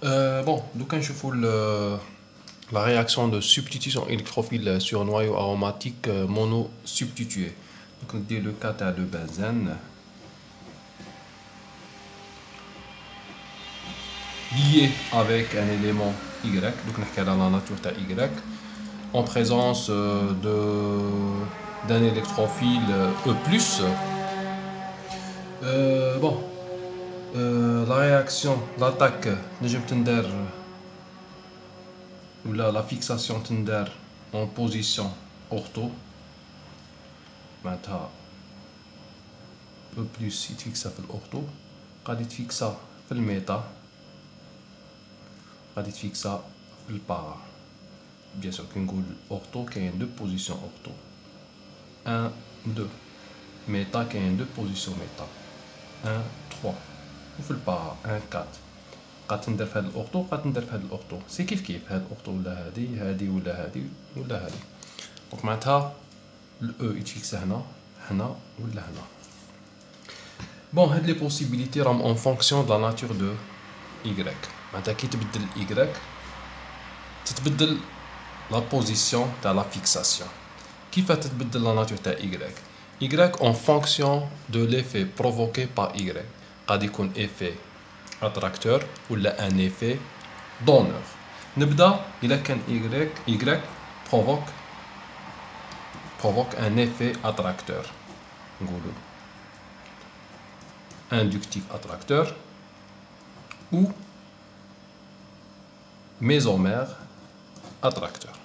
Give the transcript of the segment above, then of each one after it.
Bon, donc quand je fous la réaction de substitution électrophile sur noyau aromatique mono-substitué. Donc on dit le cas de benzène lié avec un élément Y, donc on a la nature de Y, en présence d'un électrophile E+. Bon, la réaction, l'attaque, ou la fixation tender en position ortho, معناتها E plus يتفيكسا في الأورتو غادي تفيكسا في الميتا غادي تفيكسا في البارا. بيان سور كي نقول أورتو كاين دو بوزيسيون أورتو 1 2 ميتا كاين دو بوزيسيون ميتا 1 3 وفي البارا 1 4 قاد تندير في هاد الأورتو قاد تندير في هاد الأورتو سي كيف هاد الأورتو ولا هادي ولا هادي ولا هادي. دونك معناتها الأو يتفيكسا هنا ولا هنا. Bon, هاد لي بوسيبيليتي راهم اون فونكسيون دو لا ناتور دو Y. معناتها كي تبدل Y تتبدل لا بوزيسيون تاع لا فيكساسيون. كيف تتبدل لا ناتور تاع Y اون فونكسيون دو ليفي بروفوكي بار Y. قد يكون ايفي اتراكتور ولا ان ايفي دونور. نبدا الا كان Y provoque un effet attracteur. نقولوا inductif attracteur ou mésomère attracteur.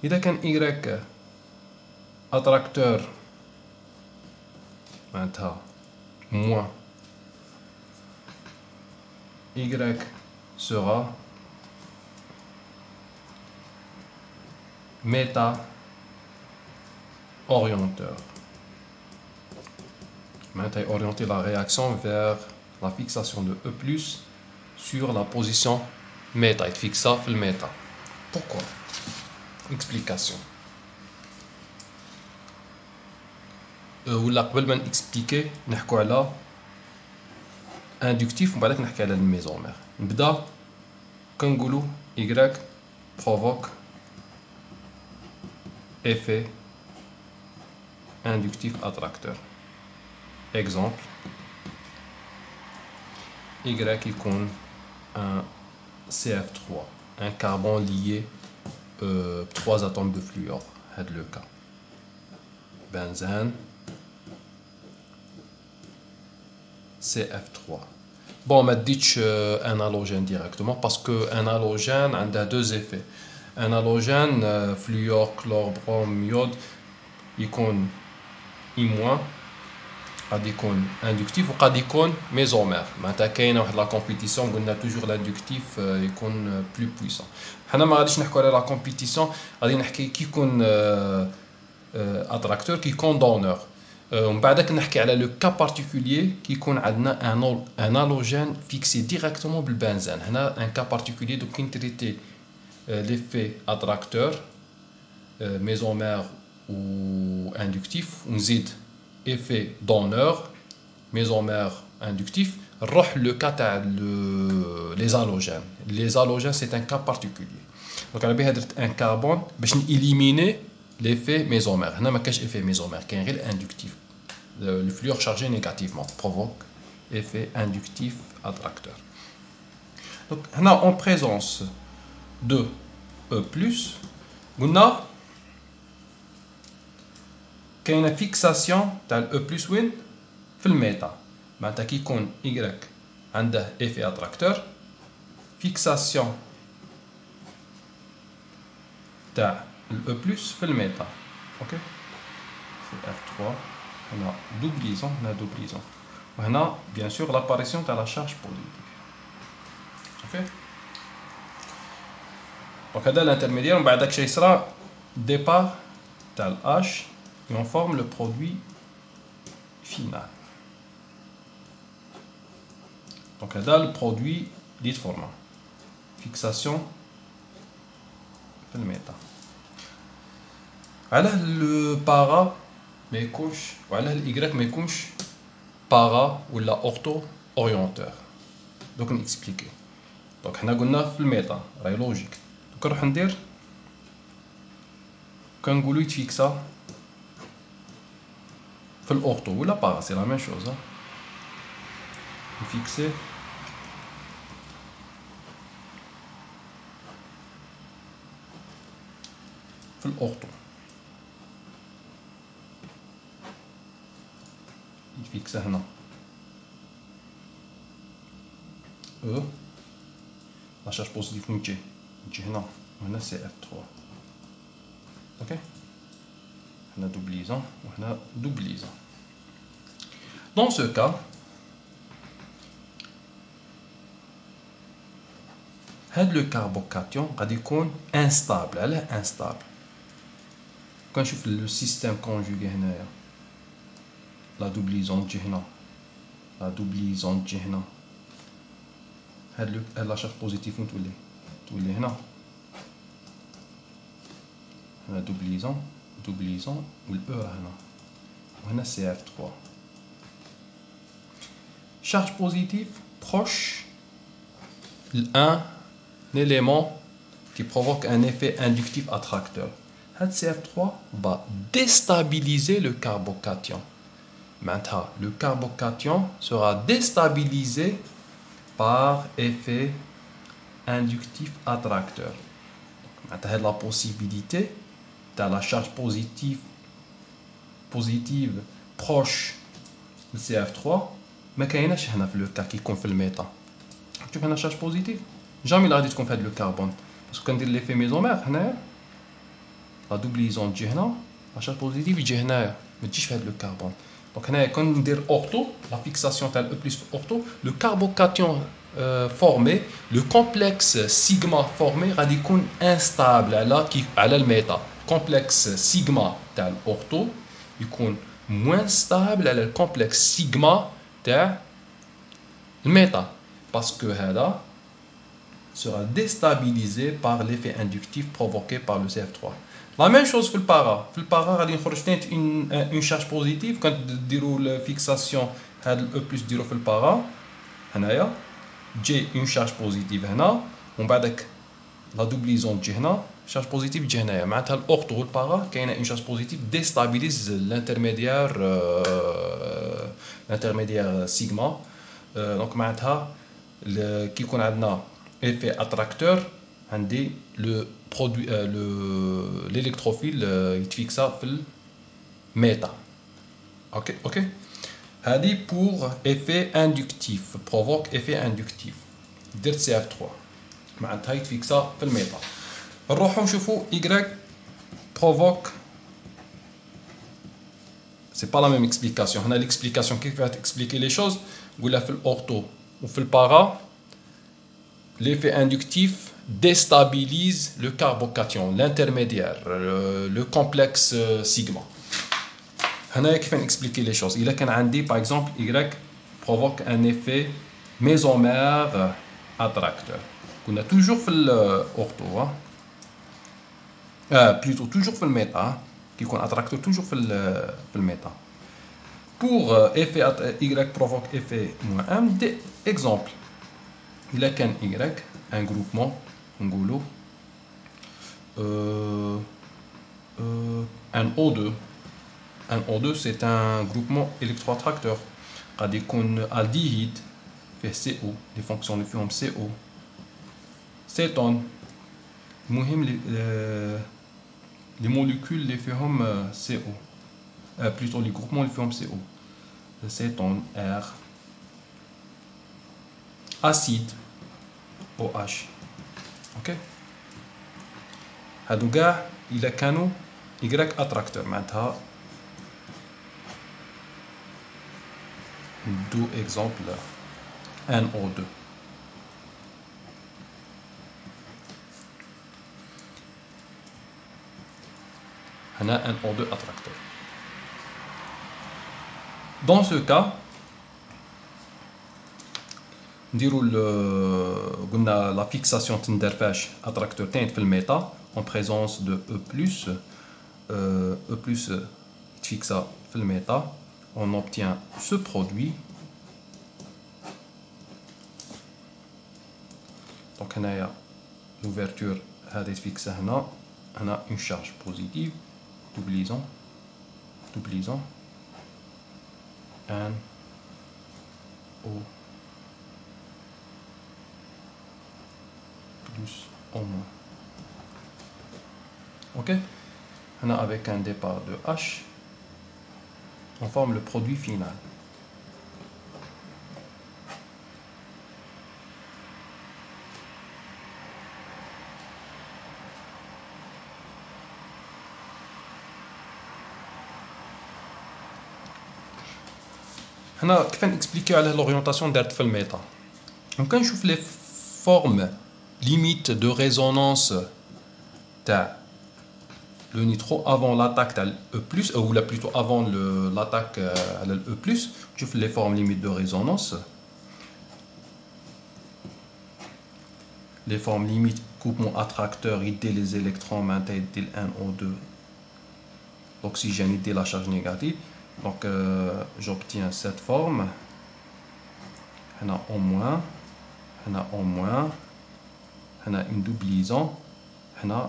إذا كان Y attracteur معناتها moins Y sera méta orienteur. Maintenant, orienter la réaction vers la fixation de E+, sur la position méta. Il fixe ça le méta. Pourquoi? Explication. ولا قبل ما نexpliquer نحكوا على inductif ومن بعد نحكي على الميزومير. نبدا كنقولوا Y provoque effet inductif attracteur. Exemple, Y يكون un CF3, un carbone lié 3 atomes de fluor, c'est le cas. Benzène, CF3. Bon, on dit un halogène directement parce qu'un halogène a deux effets. Un halogène, fluor, chlore, brome, iode, il يكون I-, قد يكون اندكتيف وقد يكون ميزومير. معناتها كاينه واحد لا كومبيتيسيون قلنا توجور الاندكتيف يكون بلو بويسون. حنا ما غاديش نحكوا على لا كومبيتيسيون، غادي نحكي كي يكون اتراكتور كي يكون دونور. ومن بعدك نحكي على لو كا بارتيكولير كي يكون عندنا ان الوجين فيكسي ديريكتومون بالبنزين. هنا ان كا بارتيكولير دونك كي نتريتي ليفي اتراكتور ميزومير ou inductif, on zid effet donneur, mésomère inductif, le cas les halogènes. Les halogènes, c'est un cas particulier. Donc, on a un carbone pour éliminer l'effet mésomère. Il n'y a pas d'effet mésomère, il y a un inductif. Le fluor chargé négativement provoque effet inductif attracteur. Donc, on a en présence de E+, on a كاينه فيكساسيون تاع الاو بلس وين في الميتا. معناتها كي يكون Y عنده ايفي اتراكتور فيكساسيون تاع الاو بلس في الميتا. اوكي سي F3 هنا دوبليزون وهنا بيان سور لاباريسيون تاع لا شارج بوزيتيف. اوكي دونك هذا الانترميديير ومن بعد داك الشيء يصرى ديبار تاع الاش et on forme le produit final. Donc là, le produit dit format. Fixation le méta. Alors le para mais couche, voilà le Y mais couche para ou la ortho orienteur. Donc on explique. دونك حنا قلنا في الميتا راهي لوجيك. دوك نروح ندير كنقولو يتفيكسا في الاورتو ولا باغا سي لا ميم شوز. نفيكسي في الاورتو يتفيكسا هنا او لا شارج بوزيتيف وين تجي هنا وهنا سي اف 3. اوكي هنا دوبليزون وهنا دوبليزون. دون سو كا هاد لو كاربوكاتيون غادي يكون انستابل. علاه انستابل؟ كنشوف لو سيستيم كونجوغي هنايا لا دوبليزون تجي هنا لا دوبليزون تجي هنا هاد لا شارج بوزيتيف وين تولي هنا دوبليزون والاو هنا وهنا سي اف 3. شارج بوزيتيف proche un élément qui provoque un effet inductif attracteur. CF3 va déstabiliser le carbocation. Maintenant, le carbocation sera déstabilisé par effet inductif attracteur. Maintenant, la possibilité de la charge positive proche de CF3, mais qu'il y a le cas qui confirme le méta. Tu fais une charge positive, jamais il a dit qu'on fait le carbone. Parce que quand il l'effet mésomère, la doublison de la charge positive est mais tu fais le carbone. Donc quand on dit ortho, la fixation est E plus ortho, le carbocation formé, le complexe sigma formé, radicale instable à la méta. Complexe sigma tel ortho, il est moins stable à le complexe sigma tel méta. Parce que ça sera déstabilisé par l'effet inductif provoqué par le CF3. La même chose pour le para. Pour le para, il y a une charge positive. Quand on la fixation, E plus pour le para, j'ai une charge positive. On va la doublison de charge positive. Mais l'ortho ou le para, quand il y a une charge positive, déstabilise l'intermédiaire sigma. Donc maintenant, qui qu'on a effet attracteur, le produit, l'électrophile, il fixe ça dans le méta. Ok. Hadi pour effet inductif, provoque effet inductif. Dit CF3. معناتها il fixe ça dans le méta. نروحوا نشوفوا Y provoque. C'est pas la même explication. On a l'explication qui va expliquer les choses. On a fait l'ortho ou fait le para. L'effet inductif déstabilise le carbocation, l'intermédiaire, le complexe sigma. On a expliquer les choses. Il a qu'un dit par exemple Y provoque un effet mésomère attracteur. On a toujours fait l'ortho, plutôt toujours fait le méta. Qui est attracteur toujours fait le méta. Pour effet Y provoque effet moins 1, des exemples. Il a qu'un Y, un groupement, un O2. Un O2, c'est un groupement électroattracteur. Il y a un aldéhyde, fait CO, les fonctions de forme CO. Cétone. Les molécules les forment CO. Plutôt les groupements les forment CO. Cétone, R. Acide, OH. Ok. Hadouga, il a qu'un Y attracteur. Maintenant, deux exemples. NO2. On a un O2 attracteur. Dans ce cas, la fixation de attracteur teinte le méta en présence de E plus fixa le méta, on obtient ce produit. دونك هنايا l'ouverture هذه فيكسه هنا une charge positive doublisons un O plus au moins. Ok, on a avec un départ de H, on forme le produit final. هنا كيف نexpliquer على l'orientation دارت في الميتا. ممكن نشوف les formes limite de résonance تاع le nitro avant l'attaque تاع E+, ou là plutôt avant l'attaque à l'E+, نشوف les formes limite de résonance. Les formes limite coupement attracteur يدي les électrons معناتها يدي NO2 l'oxygène يدي la charge négative. Donc j'obtiens cette forme. On a au moins, on a une doublison, on a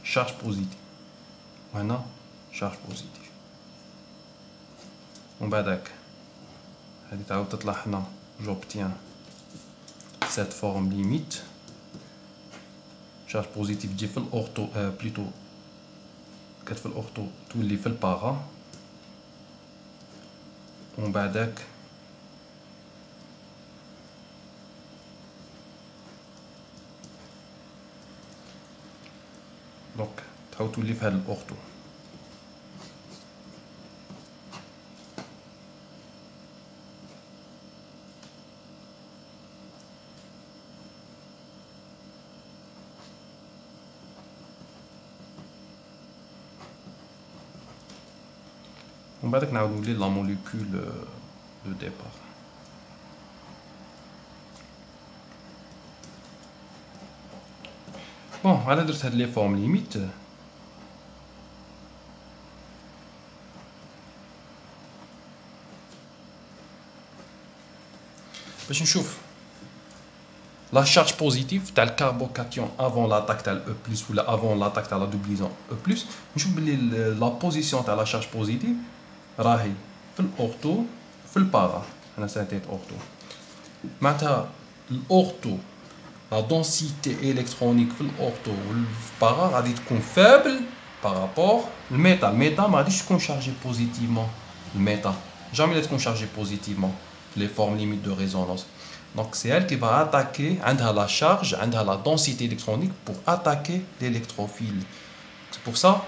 charge positive. On a charge positive. On va d'accord. J'obtiens cette forme limite. Charge positive, j'ai fait l'ortho, plutôt, fait l'ortho, tous les fait le para. On va d'accord. Donc, تحاول تولي في هذا الأورتو. ومن بعدك نعاود نولي لا موليكول دو ديبار. بون على درت هاد لي فورم ليميت باش نشوف لا شارج بوزيتيف تاع الكربوكاتيون افون لاتاك تاع الاو بلس ولا افون لاتاك تاع لا دوبليزون او بلس. نشوف بلي لا بوزيسيون تاع لا شارج بوزيتيف راهي في الاورتو في البارا. انا ساتيت اورتو معناتها الاورتو la densité électronique في الاورتو والبارا غادي تكون فابل بارابور الميتا. الميتا ما غاديش تكون شارجي بوزيتيفمون. الميتا jamais لا تكون شارجي بوزيتيفمون في لي فورم ليميت دو ريزونانس. Donc c'est elle qui va attaquer, عندها la charge, عندها la densité électronique pour attaquer l'électrophile. C'est pour ça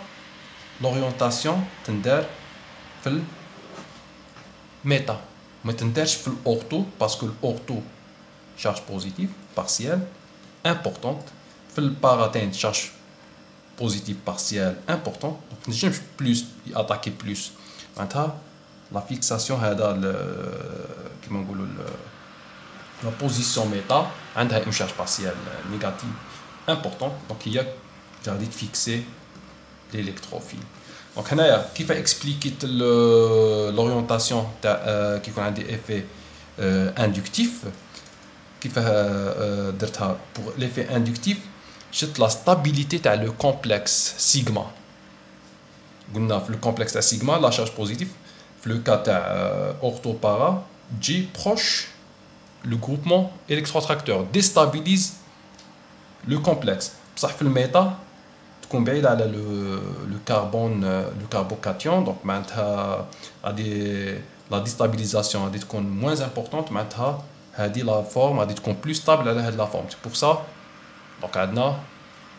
l'orientation تندار في الميتا ما تندارش في الاورتو parce que الاورتو charge positive partielle importante في الباراتين charge positive partielle importante. Donc نجم plus attaquer plus معناتها la fixation هذا كيما نقولوا la position méta عندها une charge partielle négative importante. Donc هي غادي تفيكسي l'électrophile. Donc هنايا كيف expliquer l'orientation تاع كي يكون عندي effet inductif. كيف درتها pour l'effet inductif شفت la stabilité تاع le complexe sigma. قلنا في le complexe تاع sigma la charge positive في le cas تاع ortho para G proche le groupement électroattracteur déstabilise le complexe. بصح في الميتا تكون بعيد على le carbone le carbocation. Donc معناتها غادي la déstabilisation غادي تكون moins importante. معناتها هذه la forme غادي تكون plus stable على هذه la forme. C'est pour ça donc عندنا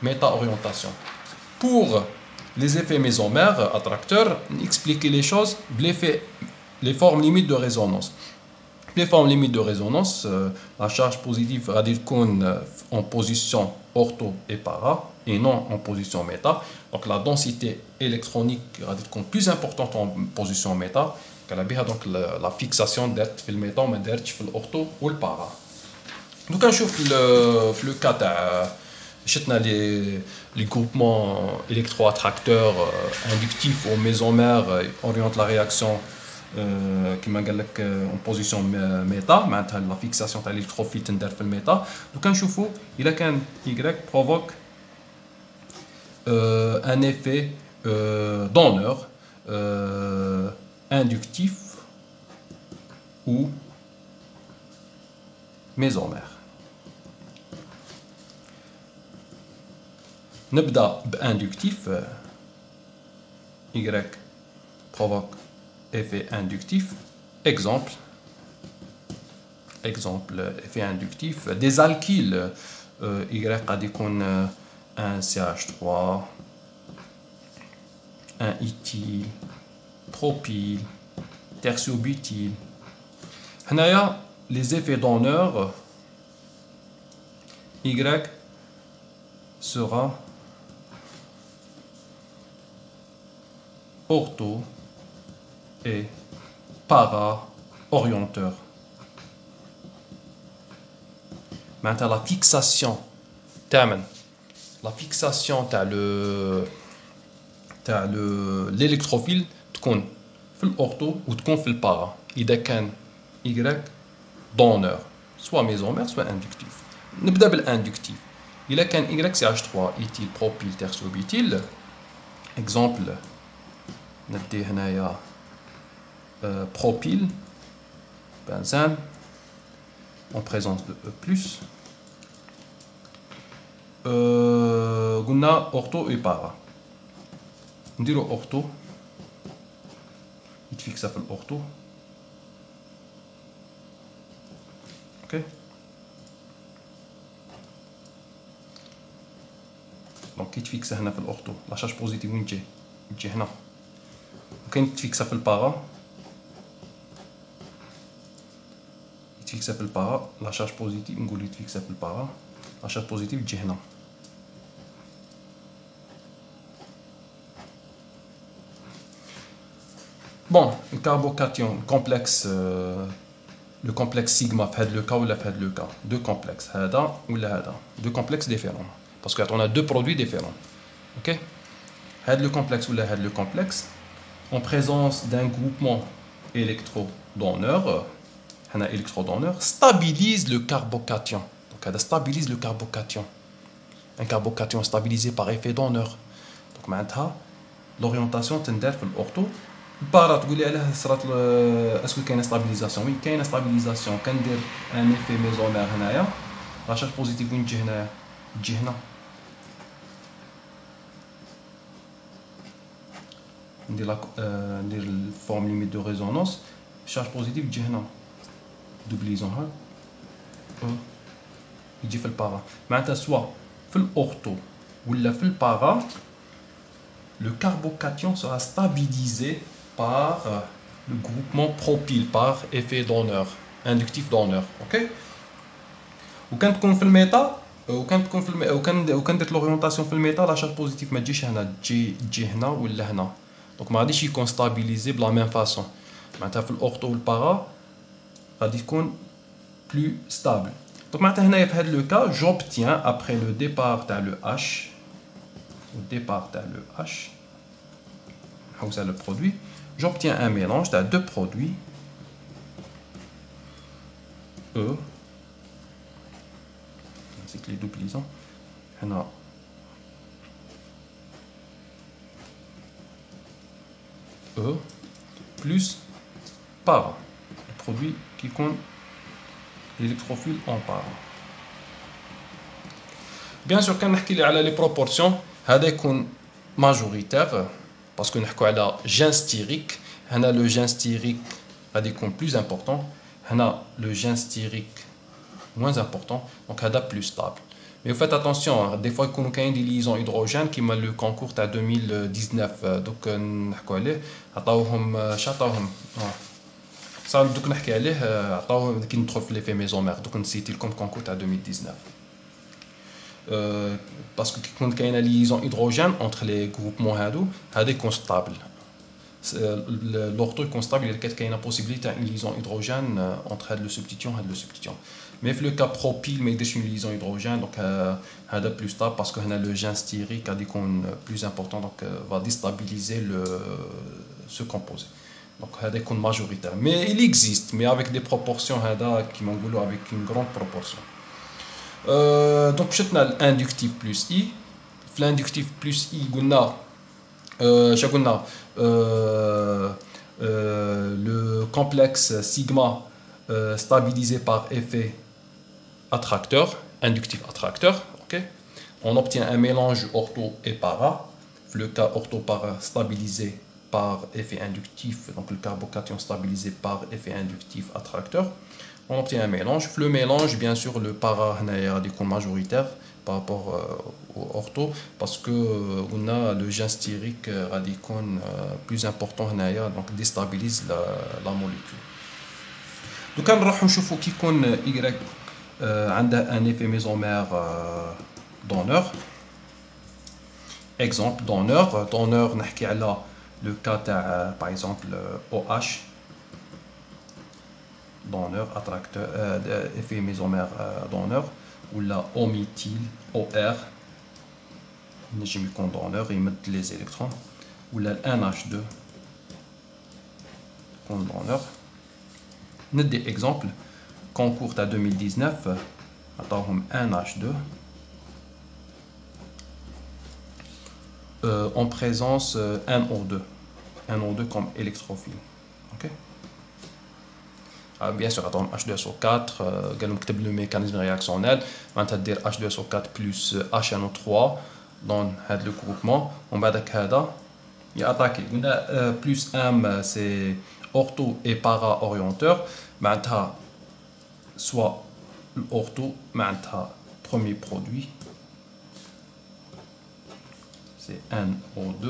méta orientation. Pour les effets mésomères attracteurs expliquer les choses l'effet les formes limites de résonance. Les formes limites de résonance, la charge positive غادي تكون en position ortho et para et non en position méta. Donc la densité électronique غادي تكون plus importante en position méta. كان بها donc la fixation دارت في الميتا وما دارتش في الاورتو والبارا. دوكا نشوف في لو كا تاع شتنا les groupements électroattracteurs inductifs au mésomère orientent la réaction كما قال لك اون بوزيسيون ميتا معناتها لا فيكساسيون تاع الالكتروفيل تندار في الميتا. دوكا نشوفوا الا كان Y provoque un effet donneur inductif ou mésomère. نبدا باندكتيف. Y provoque effet inductif. Exemple effet inductif des alkyles. Y قد يكون un CH3, un éthyle, propyle, tertiobutyle. هنايا les effets donneurs Y sera ortho et para-orienteur. Maintenant la fixation termine. La fixation تاع l'électrophile تكون في الأورتو وتكون في البارا إذا كان Y donneur soit mésomère soit inductif. نبدأ بالإندكتيف. إذا كان Y CH3 éthyle propyle tertiobutyle. exemple ندي هنايا propyle benzène en présence de E+. قلنا ortho et para. نديرو ortho يتفيكسا في الأورتو. اوكي دونك يتفيكسا هنا في الأورتو لا شارج بوزيتيف وين تجي هنا. وكاين يتفيكسا في البارا يتفيكسا في البارا لا شارج بوزيتيف نقول يتفيكسا في البارا لا شارج بوزيتيف تجي هنا. بون الكاربوكاتيون كومبلكس لو كومبلكس سيغما في هذا لو كا ولا في هذا لو كا دو كومبلكس هذا ولا هذا دو كومبلكس ديفيرون باسكو عطونا دو برودوي ديفيرون. اوكي هذا لو كومبلكس ولا هذا لو كومبلكس en présence d'un groupement électrodonneur هنا électrodonneur stabilise le carbocation. donc هذا stabilise le carbocation. un carbocation stabilisé par effet donneur. donc معناتها l'orientation تندار في الأورتو. بارا تقولي علاه صرات اسكو كاينه ستابيليزاسيون. وي كاينه ستابيليزاسيون. كندير ان ايفي ميزومير هنايا لا شارج بوزيتيف وين تجي هنايا تجي هنا. ندير الفورم ليميت دو ريزونانس شارج بوزيتيف تجي هنا دوبليزون ها يجي في البارا. معناتها سوا في الاورتو ولا في البارا le carbocation sera stabilisé par le groupement propyle par effet donneur inductif donneur. ok وكان تكون في الميتا وكان درت لورينتاسيون في الميتا لا شارج بوزيتيف ما تجيش هنا تجي هنا ولا هنا. دونك ما غاديش يكون ستابيليزي بلا ميم فاسون. معناتها في الاورتو والبارا غادي يكون بلو ستابل. دونك معناتها هنايا في هذا لو كا جوبتيان ابري لو ديبار تاع لو اش ou ça le produit, j'obtiens un mélange de deux produits E, c'est que les doublissants, E plus para, le produit qui compte l'électrophile en para. Bien sûr, quand on parle des proportions, هذا يكون majoritaire. Parce que nous avons le gène styrique, le gène styrique est plus important, le gène styrique moins important, donc c'est plus stable. Mais faites attention, des fois il y a des liaisons hydrogènes qui ont le concours à 2019, donc nous avons ça donc نحكي عليه عطاوه كي ندخل في ليفي ميزومير دوك نسيتي لكم كونكور تاع 2019. parce que quand il y a une liaison hydrogène entre les groupements هذا يكون stable. l'ortho يكون stable il y a une possibilité d'une liaison hydrogène entre le substituant et le substituant. mais في le cas propyle mais il y a une liaison hydrogène donc هذا plus stable parce que le gène styrique est plus important donc va déstabiliser ce composé. Donc هذا يكون majoritaire. Mais il existe, mais avec des proportions هذا كيما نقولوا avec une grande proportion. Donc مشيتنا l'inductif plus I. في l'inductif plus I قلنا شا قلنا le complexe sigma stabilisé par effet attracteur, inductif attracteur, ok. On obtient un mélange ortho et para. Le cas ortho-para stabilisé par effet inductif, donc le carbocation stabilisé par effet inductif attracteur. On obtient un mélange. Le mélange, bien sûr, le para est majoritaire par rapport au ortho, parce que on a le gène stérique radicon plus important, donc déstabilise la molécule. Donc on va نشوفوا كي يكون Y عندها un effet mésomère donneur. Exemple donneur نحكي على le cas تاع par exemple OH donneur attracteur effet mésomère donneur ou la O-méthyl OR نجم يكون donneur يمد les électrons ou la NH2 يكون donneur. ندي exemple concours تاع 2019 عطاوهم NH2 en présence NO2 comme électrophile. Ok. Bien sûr, attends, H2SO4, le mécanisme réactionnel, on va dire H2SO4 plus HNO3 dans le groupement. On va dire il y a attaqué. Plus M, c'est ortho et para orienteur. Soit l'ortho, premier produit. C'est NO2,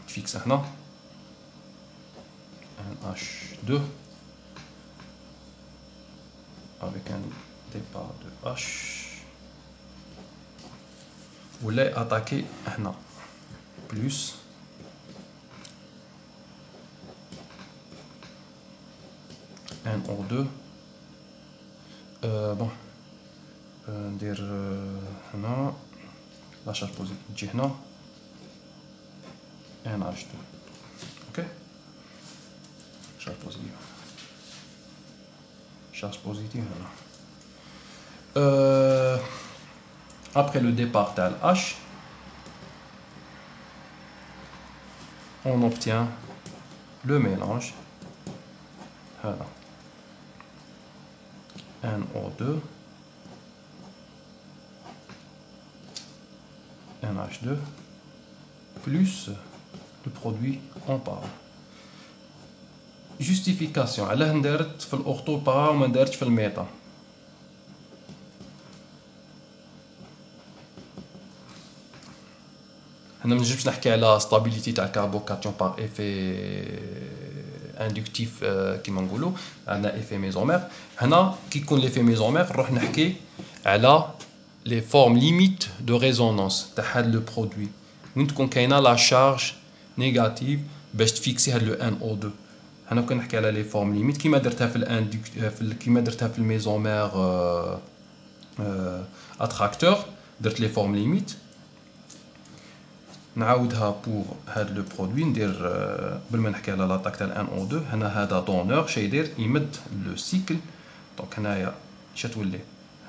fixe maintenant, NH2 avec un départ de H. Vous voulez attaquer maintenant plus NO2 bon dire هنا la charge positive هنا NH2. Ok. Charge positive. Charge positive. Après le départ de H, on obtient le mélange. Voilà. NO2, NH2 plus le produit en para. Justification. علاه ندرت في الأورتو para وما ندرتش في الميتا. هنا ما نجمش نحكي على stabilité تاع الكربوكاتيون par effet inductif كيما نقولوا عندنا effet mésomère. هنا كي يكون l'effet mésomère نروح نحكي على les formes limites de résonance تاع هذا le produit. وين تكون كاينه لا شارج نيجاتيف باش تفيكسي هاد لو NO2. هنا كنا نحكي على لي فورم ليميت كيما درتها كيما درتها في الميزومير اتراكتور. درت لي فورم ليميت نعاودها بور هاد لو برودوي. ندير قبل ما نحكي على لاطاك تاع NO2 هنا هذا دونور شي يدير يمد لو سيكل. دونك هنايا اش تولي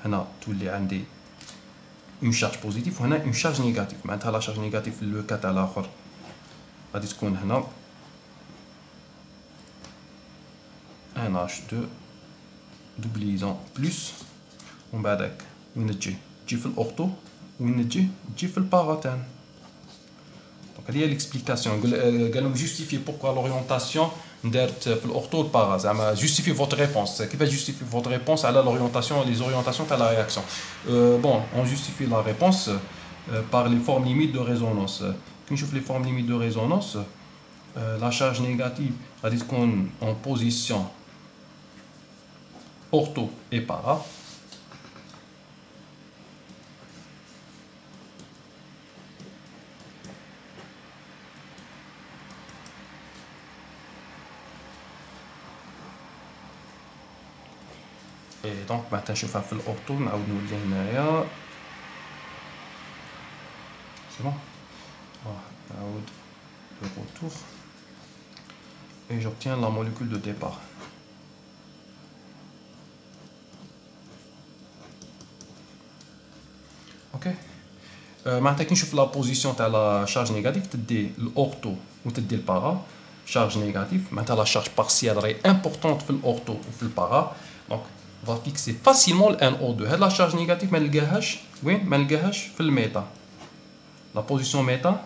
هنا تولي عندي اون شارج بوزيتيف وهنا اون شارج نيجاتيف. معناتها لا شارج نيجاتيف في لو كا تاع الاخر غادي تكون هنا NH2 دوبليزون بلس ومن بعدك وين تجي في الاورتو وين تجي في البارا تاعنا. دونك هذه هي ليكسبليكاسيون. قالوا جوستيفي بوركوا لورينتاسيون دارت في الاورتو البارا. زعما جوستيفي فوتر ريبونس. كيفاش جوستيفي فوتر ريبونس على لورينتاسيون لي زورينتاسيون تاع لا رياكسيون. بون اون جوستيفي لا ريبونس par les formes limites de résonance. كي نشوف les formes limites de résonance la charge négative غادي تكون en position ortho et para. Et donc بعد نشوفها في الاورتو نعاود نولي هنايا. سي بون نعاود لو روتور. et j'obtiens la molécule de départ. Ok. معناتها كي نشوف لا بوزيسيون تاع لا شارج نيجاتيف تدي الاورتو وتدي البارا شارج نيجاتيف معناتها لا شارج بارسيال راهي امبورطونت في الاورتو وفي البارا دونك va fixer facilement le NO2. هاد لا شارج نيجاتيف ما نلقاهاش وين؟ ما نلقاهاش في الميتا. لا بوزيسيون ميتا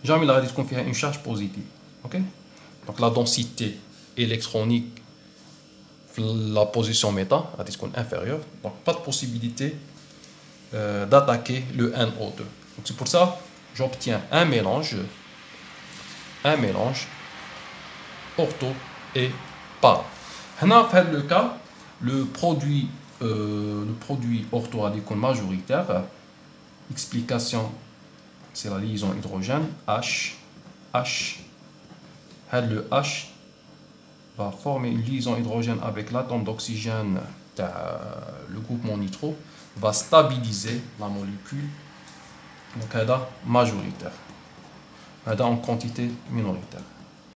جامي لا غادي تكون فيها اون شارج بوزيتيف. اوكي دونك لا دونسيتي الكترونيك في لا بوزيسيون ميتا غادي تكون انفيريور دونك با دو بوسيبيليتي d'attaquer le NO2. Donc c'est pour ça j'obtiens un mélange ortho et para. Dans le cas, le produit ortho radicale majoritaire. Explication, c'est la liaison hydrogène H. Le H va former une liaison hydrogène avec l'atome d'oxygène, le groupement nitro va stabiliser la molécule, donc elle est majoritaire, elle est en quantité minoritaire.